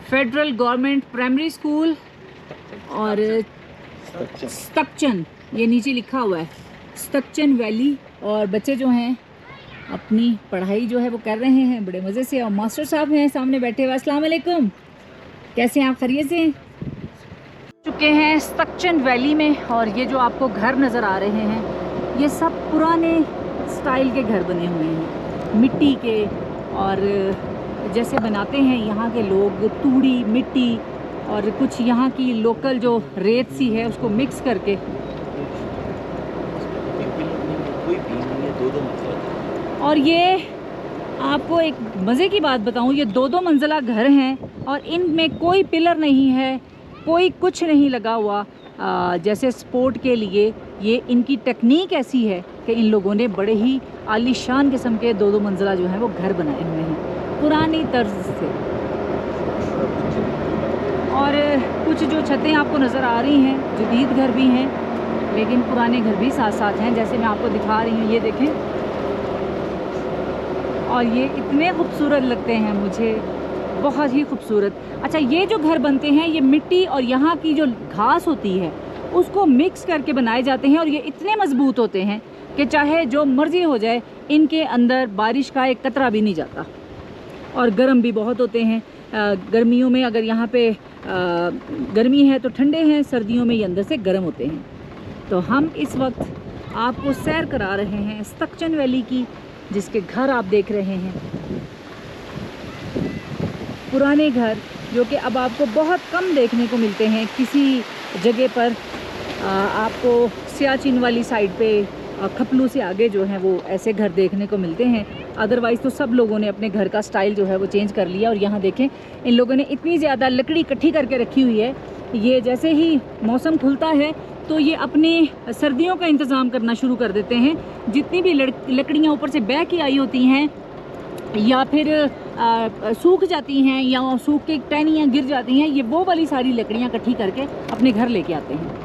Federal government primary school और स्तक्चन, ये नीचे लिखा हुआ है स्तक्चन वैली। और बच्चे जो हैं अपनी पढ़ाई जो है वो कर रहे हैं बड़े मज़े से। और मास्टर साहब हैं सामने बैठे हुए। अस्सलाम वालेकुम, कैसे हैं आप? खैरियत से? चुके हैं स्तक्चन वैली में। और ये जो आपको घर नज़र आ रहे हैं ये सब पुराने स्टाइल के घर बने हुए हैं, मिट्टी के। और जैसे बनाते हैं यहाँ के लोग, तूड़ी मिट्टी और कुछ यहाँ की लोकल जो रेत सी है उसको मिक्स करके। और ये आपको एक मज़े की बात बताऊँ, ये 2-2 मंजिला घर हैं और इनमें कोई पिलर नहीं है, कोई कुछ नहीं लगा हुआ जैसे सपोर्ट के लिए। ये इनकी टेक्निक ऐसी है कि इन लोगों ने बड़े ही आलीशान किस्म के 2-2 मंजिला जो हैं वो घर बनाए हुए हैं पुरानी तर्ज से। और कुछ जो छतें आपको नज़र आ रही हैं जदीद घर भी हैं, लेकिन पुराने घर भी साथ साथ हैं, जैसे मैं आपको दिखा रही हूँ। ये देखें, और ये इतने खूबसूरत लगते हैं मुझे, बहुत ही खूबसूरत। अच्छा, ये जो घर बनते हैं ये मिट्टी और यहाँ की जो घास होती है उसको मिक्स करके बनाए जाते हैं। और ये इतने मज़बूत होते हैं कि चाहे जो मर्ज़ी हो जाए इनके अंदर बारिश का एक कतरा भी नहीं जाता। और गर्म भी बहुत होते हैं। गर्मियों में अगर यहाँ पे गर्मी है तो ठंडे हैं, सर्दियों में ये अंदर से गर्म होते हैं। तो हम इस वक्त आपको सैर करा रहे हैं स्तक्चन वैली की, जिसके घर आप देख रहे हैं पुराने घर, जो कि अब आपको बहुत कम देखने को मिलते हैं। किसी जगह पर आपको सियाचिन वाली साइड पे खपलू से आगे जो है वो ऐसे घर देखने को मिलते हैं। अदरवाइज़ तो सब लोगों ने अपने घर का स्टाइल जो है वो चेंज कर लिया। और यहाँ देखें, इन लोगों ने इतनी ज़्यादा लकड़ी इकट्ठी करके रखी हुई है। ये जैसे ही मौसम खुलता है तो ये अपने सर्दियों का इंतज़ाम करना शुरू कर देते हैं। जितनी भी लकड़ियाँ ऊपर से बह के आई होती हैं या फिर सूख जाती हैं या सूख के टहनियाँ गिर जाती हैं, ये वो वाली सारी लकड़ियाँ इकट्ठी करके अपने घर लेके आते हैं।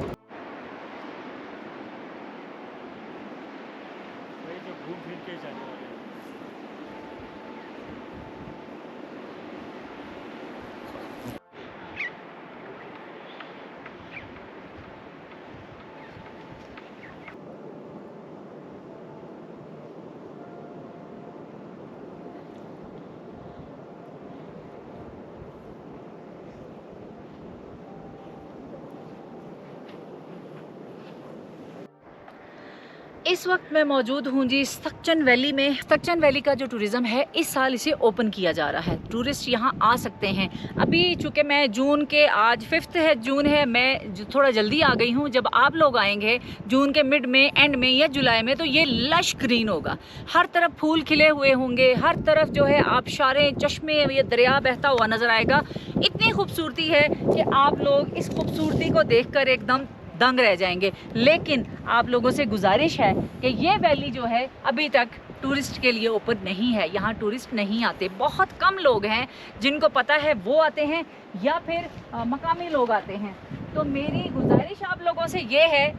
इस वक्त मैं मौजूद हूँ जी स्तक्चन वैली में। स्तक्चन वैली का जो टूरिज़्म है इस साल इसे ओपन किया जा रहा है, टूरिस्ट यहाँ आ सकते हैं। अभी चूँकि मैं जून के, आज 5 जून है, मैं थोड़ा जल्दी आ गई हूँ। जब आप लोग आएंगे जून के मिड में, एंड में या जुलाई में, तो ये लश ग्रीन होगा, हर तरफ फूल खिले हुए होंगे, हर तरफ जो है आबशारें, चश्मे, ये दरिया बहता हुआ नज़र आएगा। इतनी खूबसूरती है कि आप लोग इस खूबसूरती को देखकर एकदम दंग रह जाएंगे। लेकिन आप लोगों से गुजारिश है कि ये वैली जो है अभी तक टूरिस्ट के लिए ओपन नहीं है। यहाँ टूरिस्ट नहीं आते, बहुत कम लोग हैं जिनको पता है वो आते हैं या फिर मकामी लोग आते हैं। तो मेरी गुजारिश आप लोगों से ये है,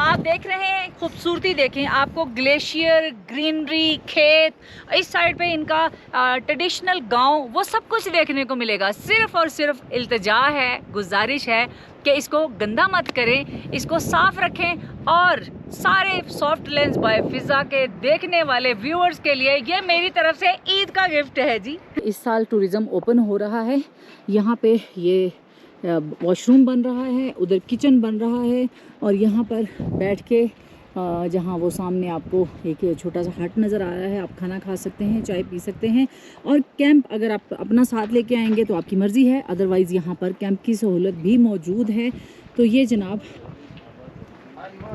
आप देख रहे हैं खूबसूरती, देखें, आपको ग्लेशियर, ग्रीनरी, खेत, इस साइड पे इनका ट्रेडिशनल गांव, वो सब कुछ देखने को मिलेगा। सिर्फ़ और सिर्फ इल्तिजा है, गुजारिश है कि इसको गंदा मत करें, इसको साफ़ रखें। और सारे सॉफ्ट लेंस बाय फिज़ा के देखने वाले व्यूअर्स के लिए ये मेरी तरफ से ईद का गिफ्ट है जी। इस साल टूरिज़्म ओपन हो रहा है। यहाँ पे ये वॉशरूम बन रहा है, उधर किचन बन रहा है, और यहाँ पर बैठ के जहाँ वो सामने आपको एक छोटा सा हट नज़र आ रहा है, आप खाना खा सकते हैं, चाय पी सकते हैं। और कैंप अगर आप अपना साथ लेके आएंगे तो आपकी मर्ज़ी है, अदरवाइज़ यहाँ पर कैंप की सहूलत भी मौजूद है। तो ये जनाब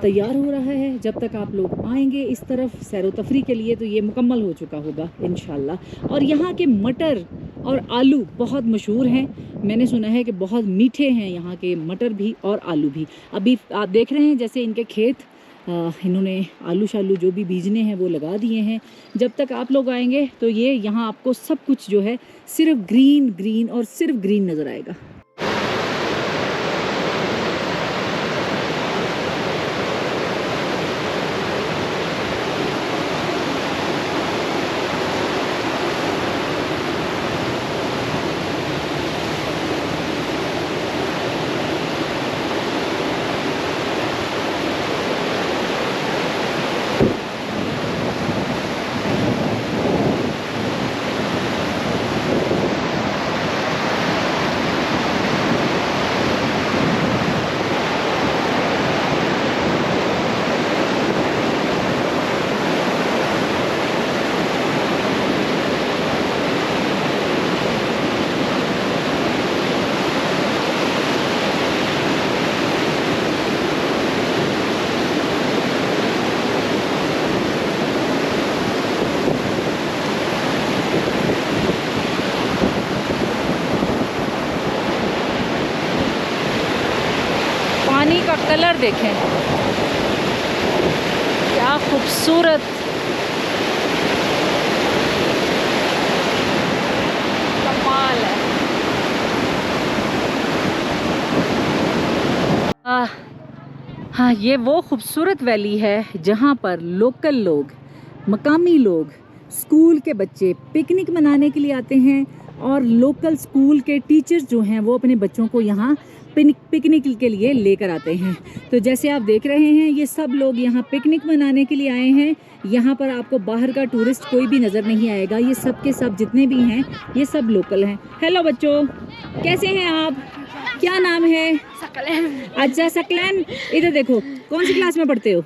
तैयार हो रहा है। जब तक आप लोग आएंगे इस तरफ सैरो तफरी के लिए तो ये मुकम्मल हो चुका होगा इंशाल्लाह। और यहाँ के मटर और आलू बहुत मशहूर हैं, मैंने सुना है कि बहुत मीठे हैं यहाँ के मटर भी और आलू भी। अभी आप देख रहे हैं जैसे इनके खेत इन्होंने आलू शालू जो भी बीजने हैं वो लगा दिए हैं। जब तक आप लोग आएंगे तो ये यहाँ आपको सब कुछ जो है सिर्फ ग्रीन ग्रीन और सिर्फ ग्रीन नज़र आएगा। पानी का कलर देखें, क्या खूबसूरत। कमाल है। हाँ, ये वो खूबसूरत वैली है जहाँ पर लोकल लोग, मकामी लोग, स्कूल के बच्चे पिकनिक मनाने के लिए आते हैं और लोकल स्कूल के टीचर्स जो हैं वो अपने बच्चों को यहाँ पिकनिक के लिए लेकर आते हैं। तो जैसे आप देख रहे हैं ये सब लोग यहाँ पिकनिक मनाने के लिए आए हैं। यहाँ पर आपको बाहर का टूरिस्ट कोई भी नज़र नहीं आएगा। ये सब के सब जितने भी हैं ये सब लोकल हैं। हेलो बच्चों, कैसे हैं आप? क्या नाम है? सकलैन। अच्छा सकलैन, इधर देखो, कौन सी क्लास में पढ़ते हो?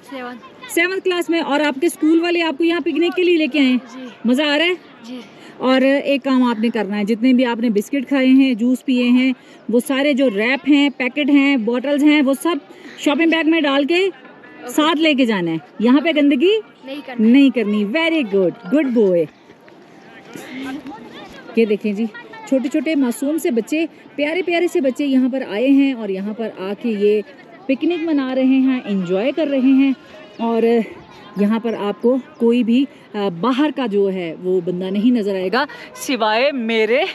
7th क्लास में। और आपके स्कूल वाले आपको यहाँ पिकनिक के लिए लेके आए? मज़ा आ रहा है जी। और एक काम आपने करना है, जितने भी आपने बिस्किट खाए हैं, जूस पिए हैं, वो सारे जो रैप हैं, पैकेट हैं, बॉटल्स हैं, वो सब शॉपिंग बैग में डाल के साथ लेके जाना है। यहाँ पे गंदगी नहीं करनी। Very good, good boy. ये देखें जी, छोटे छोटे मासूम से बच्चे, प्यारे प्यारे से बच्चे यहाँ पर आए हैं और यहाँ पर आके ये पिकनिक मना रहे हैं, एंजॉय कर रहे हैं। और यहाँ पर आपको कोई भी बाहर का जो है वो बंदा नहीं नज़र आएगा सिवाय मेरे।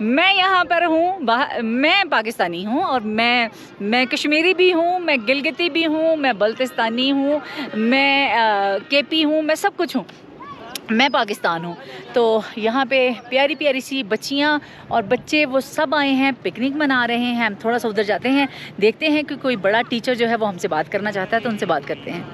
मैं यहाँ पर हूँ, मैं पाकिस्तानी हूँ और मैं कश्मीरी भी हूँ, मैं गिलगिती भी हूँ, मैं बल्तिस्तानी हूँ, मैं केपी हूँ, मैं सब कुछ हूँ, मैं पाकिस्तान हूँ। तो यहाँ पे प्यारी प्यारी सी बच्चियाँ और बच्चे वो सब आए हैं, पिकनिक मना रहे हैं। हम थोड़ा सा उधर जाते हैं, देखते हैं कि कोई बड़ा टीचर जो है वो हमसे बात करना चाहता है, तो उनसे बात करते हैं।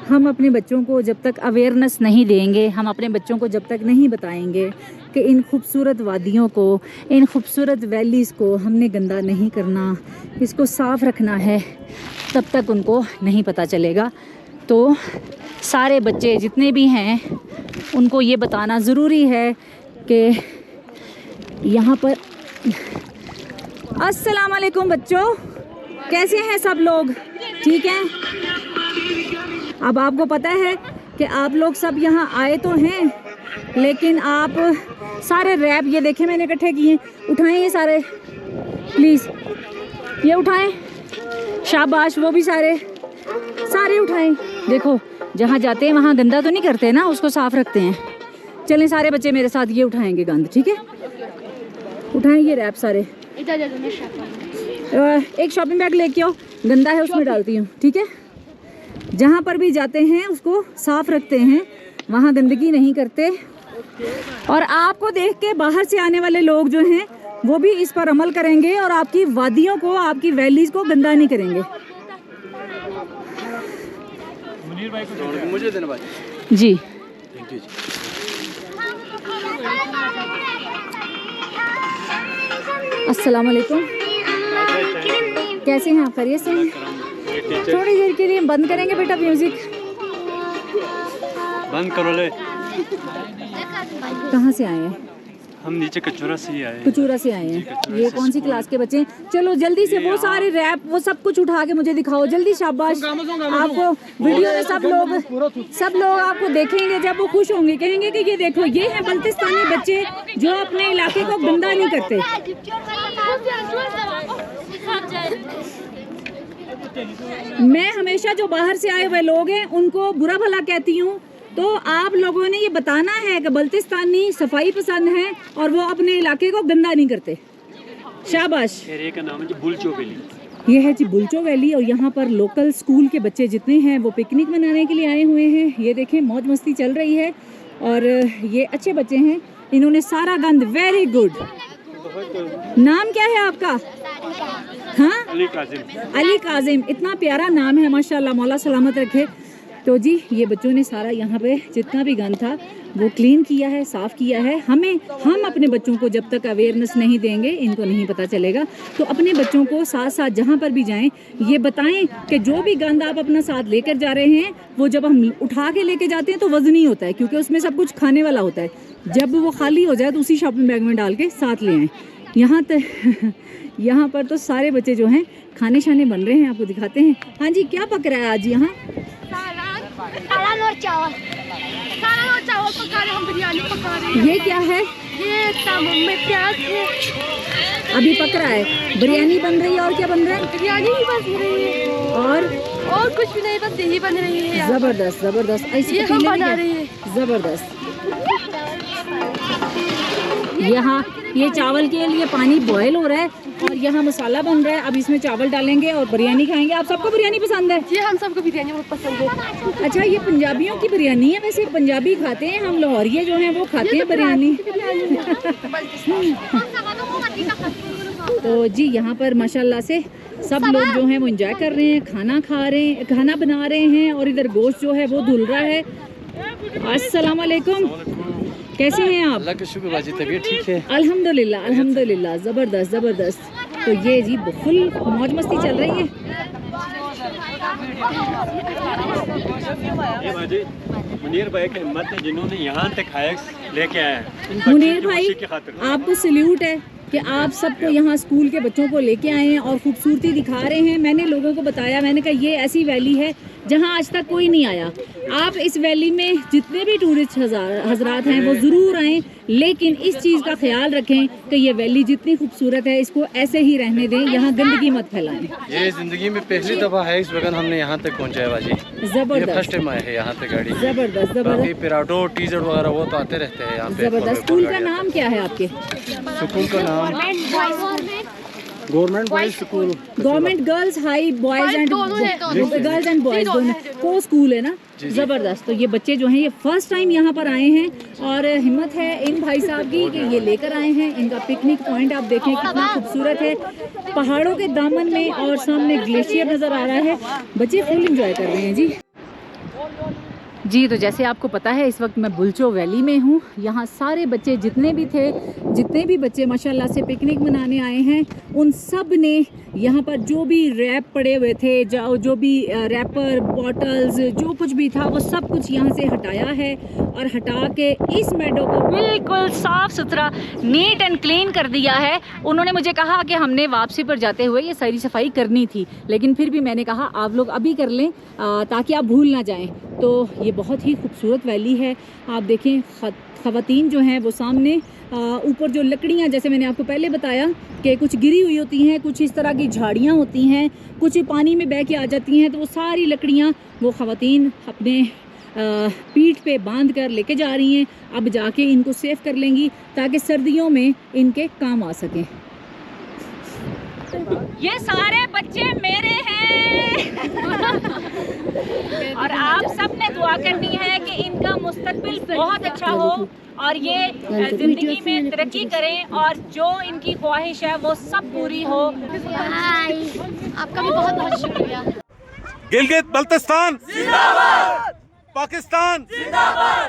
हम अपने बच्चों को जब तक अवेयरनेस नहीं देंगे, हम अपने बच्चों को जब तक नहीं बताएंगे कि इन खूबसूरत वादियों को, इन खूबसूरत वैलीज़ को हमने गंदा नहीं करना, इसको साफ़ रखना है, तब तक उनको नहीं पता चलेगा। तो सारे बच्चे जितने भी हैं उनको ये बताना ज़रूरी है कि यहाँ पर। अस्सलाम वालेकुम बच्चों, कैसे हैं सब लोग? ठीक हैं? अब आपको पता है कि आप लोग सब यहाँ आए तो हैं, लेकिन आप सारे रैप, ये देखें मैंने इकट्ठे किए, उठाएं ये सारे प्लीज़, ये उठाएं, शाबाश, वो भी सारे उठाएं। देखो जहाँ जाते हैं वहाँ गंदा तो नहीं करते ना, उसको साफ़ रखते हैं। चलें सारे बच्चे मेरे साथ ये उठाएंगे गंद, ठीक है? उठाएं ये रैप सारे। एक शॉपिंग बैग लेके आओ, गंदा है उसमें डालती हूँ, ठीक है? जहाँ पर भी जाते हैं उसको साफ रखते हैं, वहाँ गंदगी नहीं करते। और आपको देख के बाहर से आने वाले लोग जो हैं वो भी इस पर अमल करेंगे और आपकी वादियों को, आपकी वैलीज को गंदा नहीं करेंगे। मुझे देना भाई जी। अस्सलाम वालेकुम, कैसे हैं आप? खैरियत से हैं? थोड़ी देर के लिए बंद करेंगे बेटा म्यूजिक? बंद करो ले। कहाँ से आए हैं? हम नीचे कचूरा से ही आए। कचूरा से आए हैं। ये कौन सी क्लास के बच्चे हैं? चलो जल्दी से वो सारे रैप वो सब कुछ उठा के मुझे दिखाओ जल्दी। शाबाश आपको। वीडियो में सब लोग आपको देखेंगे, जब वो खुश होंगे कहेंगे कि ये देखो ये है बल्तिस्तानी बच्चे जो अपने इलाके को गंदा नहीं करते। मैं हमेशा जो बाहर से आए हुए लोग हैं उनको बुरा भला कहती हूँ, तो आप लोगों ने ये बताना है कि बल्तिस्तानी सफाई पसंद है और वो अपने इलाके को गंदा नहीं करते। शाबाश। एरिया का नाम है जी बुलचो वैली। ये है जी बुलचो वैली और यहाँ पर लोकल स्कूल के बच्चे जितने हैं वो पिकनिक मनाने के लिए आए हुए हैं। ये देखें मौज मस्ती चल रही है और ये अच्छे बच्चे हैं। इन्होंने सारा गंद, वेरी गुड। नाम क्या है आपका? हाँ, अली काजिम। अली काजिम, इतना प्यारा नाम है माशाल्लाह, मौला सलामत रखे। तो जी ये बच्चों ने सारा यहाँ पे जितना भी गंद था वो क्लीन किया है, साफ़ किया है। हम अपने बच्चों को जब तक अवेयरनेस नहीं देंगे इनको नहीं पता चलेगा। तो अपने बच्चों को साथ साथ जहाँ पर भी जाएं ये बताएं कि जो भी गंद आप अपना साथ लेकर जा रहे हैं वो जब हम उठा के लेके जाते हैं तो वज़नी होता है, क्योंकि उसमें सब कुछ खाने वाला होता है। जब वो खाली हो जाए तो उसी शॉपिंग बैग में डाल के साथ ले आएँ। यहाँ पर तो सारे बच्चे जो हैं खाने शाने बन रहे हैं, आपको दिखाते हैं। हाँ जी, क्या पक रहा है आज यहाँ? सालन और चावल पका रहे, हम बिरयानी पका रहे हैं। ये क्या है? ये तमाम में प्याज है, अभी पक रहा है। बिरयानी बन रही है और क्या बन रहा है? बिरयानी ही बन रही है और कुछ भी नहीं, बस यही बन रही है। जबरदस्त जबरदस्त। ऐसी ये हम बना रहे हैं। जबरदस्त। यहाँ ये चावल के लिए पानी बॉयल हो रहा है और यहाँ मसाला बन रहा है। अब इसमें चावल डालेंगे और बिरयानी खाएंगे। आप सबको बिरयानी पसंद है? जी, हम सबको बिरयानी बहुत पसंद है। अच्छा, ये पंजाबियों की बिरयानी है। वैसे पंजाबी खाते हैं, हम लाहौरिये जो हैं वो खाते हैं बिरयानी। तो जी यहाँ पर माशाल्लाह से सब लोग जो हैं वो एंजॉय कर रहे हैं, खाना खा रहे हैं, खाना बना रहे हैं और इधर गोश्त जो है वो धुल रहा है। अस्सलाम वालेकुम, कैसे हैं आप? अल्लाह का शुक्र बाजी, तबीयत ठीक है? अल्हम्दुलिल्लाह अल्हम्दुलिल्लाह। ज़बरदस्त ज़बरदस्त। तो ये जी फुल मौज मस्ती चल रही है। ये बाजी मुनीर भाई की हिम्मत है जिन्होंने यहाँ तक हाइक्स लेके आए हैं। मुनीर भाई आपको सल्यूट है कि आप सबको यहाँ स्कूल के बच्चों को लेके आए हैं और खूबसूरती दिखा रहे हैं। मैंने लोगों को बताया, मैंने कहा ये ऐसी वैली है जहाँ आज तक कोई नहीं आया। आप इस वैली में जितने भी टूरिस्ट हजरात हैं वो ज़रूर आएँ, लेकिन इस चीज़ का ख्याल रखें कि ये वैली जितनी खूबसूरत है इसको ऐसे ही रहने दें, यहाँ गंदगी मत फैलाएं। ये ज़िंदगी में पहली दफ़ा है इस वक्त हमने यहाँ तक पहुँचा है बाजी। ज़बरदस्त, फर्स्ट टाइम आए हैं यहाँ तक गाड़ी। ज़बरदस्त ज़बरदस्त पिराटो टीजर वगैरह वो तो आते रहते हैं यहाँ पे। ज़बरदस्त। स्कूल का नाम क्या है आपके? स्कूल का नाम government boys school, government girls high boys and girls and boys दोनों को स्कूल है ना। ज़बरदस्त। तो ये बच्चे जो हैं ये फर्स्ट टाइम यहाँ पर आए हैं और हिम्मत है इन भाई साहब की कि ये लेकर आए हैं। इनका पिकनिक पॉइंट आप देखें कितना खूबसूरत है, पहाड़ों के दामन में और सामने ग्लेशियर नज़र आ रहा है। बच्चे फुल इंजॉय कर रहे हैं जी। तो जैसे आपको पता है इस वक्त मैं बुलचो वैली में हूँ। यहाँ सारे बच्चे जितने भी बच्चे माशाल्लाह से पिकनिक मनाने आए हैं, उन सब ने यहाँ पर जो भी रैप पड़े हुए थे, जो भी रैपर बॉटल्स जो कुछ भी था वो सब कुछ यहाँ से हटाया है और हटा के इस मेडो को बिल्कुल साफ़ सुथरा नीट एंड क्लीन कर दिया है। उन्होंने मुझे कहा कि हमने वापसी पर जाते हुए ये सारी सफाई करनी थी, लेकिन फिर भी मैंने कहा आप लोग अभी कर लें ताकि आप भूल ना जाएं। तो ये बहुत ही खूबसूरत वैली है। आप देखें ख़वातीन जो हैं वो सामने ऊपर जो लकड़ियाँ, जैसे मैंने आपको पहले बताया कि कुछ गिरी हुई होती हैं, कुछ इस तरह की झाड़ियाँ होती हैं, कुछ पानी में बह के आ जाती हैं, तो वो सारी लकड़ियाँ वो ख़वातीन अपने पीठ पे बांध कर लेके जा रही हैं। अब जाके इनको सेव कर लेंगी ताकि सर्दियों में इनके काम आ सकें। ये सारे बच्चे मेरे हैं और आप सब ने दुआ करनी है कि इनका मुस्तकबिल बहुत अच्छा हो और ये जिंदगी में तरक्की करें और जो इनकी ख्वाहिश है वो सब पूरी हो। आपका भी बहुत बहुत शुक्रिया। गिलगित बल्तिस्तान जिंदाबाद, पाकिस्तान जिंदाबाद।